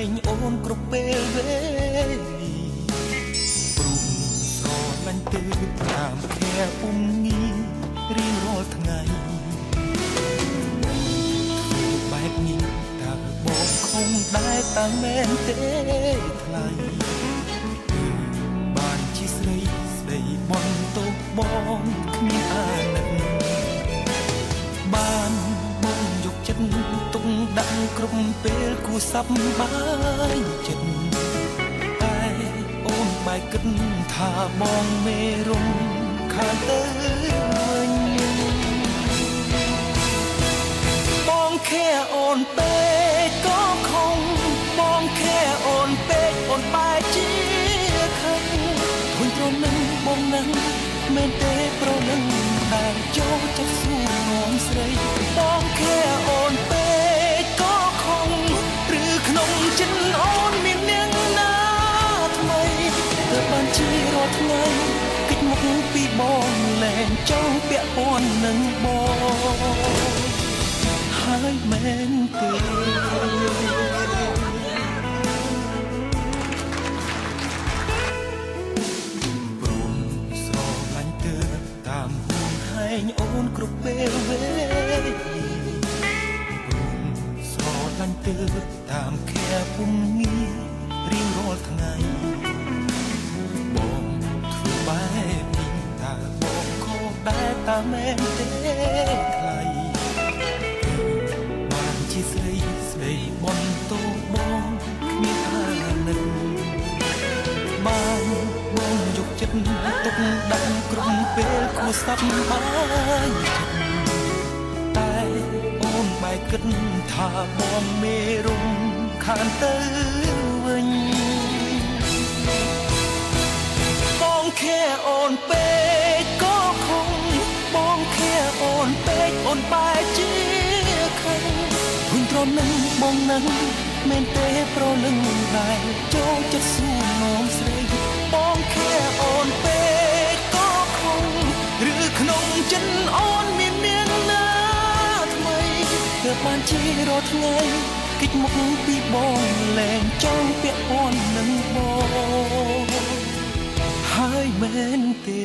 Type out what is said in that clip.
ងអូនគ្រប់ពេលវេលាព្រោះស្រឡាញ់ទៅតាមខែពុំងារៀងរាល់ថ្ងៃបែបនេះតើបងคงដែរតាមែនទេថ្លៃបានជាស្រីស្ដីបន់ទោសបងគ្មានអាណិតបានបងយកចិត្តទុកដាក់គ្រប់ពេលគួរសប្បាយចិត្តតែអូនបែកគិតថាបងមេរុំខានទៅវិញបងខែអូនពេកក៏ខំបងខែអូនពេកអូនបែកជាខឹងធុញទ្រាំនឹងបងនឹងមែនទេប្រនឹងតែចូលចិត្តសួរងស្រីបងខែអូនពេកក៏ខំឬក្នុងចិត្តអូនមាននាងណាថ្មីទើបបានជារាល់ថ្ងៃគិតមុខពីបងលែងចង់ពាក់ព័ន្ធនឹងបងហើយមែនទេព្រមស្រឡាញ់ទៅតាមហួងហែងអូនគ្រប់ពេលវេលាព្រមស្រឡាញ់ទៅតាមខែពុំងារៀងរាល់ថ្ងៃបងធ្វើបែបនេះតើបងខុសដែរតាមែនទេថ្លៃស្រីស្ដីបន់ទោសបងគ្មានអាណិតបានបងយកចិត្តទុកដាក់គ្រប់ពេលគួរសប្បាយតែអូនបែកគិតថាបងមេរុំខានទៅវិញបងខែអូនពេកក៏ខំបងខែអូនពេកអូនបែកជាខឹងប្រនឹងបងនឹងមែនទេប្រនឹងដែរចូលចិត្តសួរងំស្រីបងខែអូនពេកក៏ខំឬក្នុងចិត្តអូនមាននាងណាថ្មីទើបបានជារាល់ថ្ងៃគិតមុខពីបងលែងចង់ពាក់ព័ន្ធនឹងបងហើយមែនទេ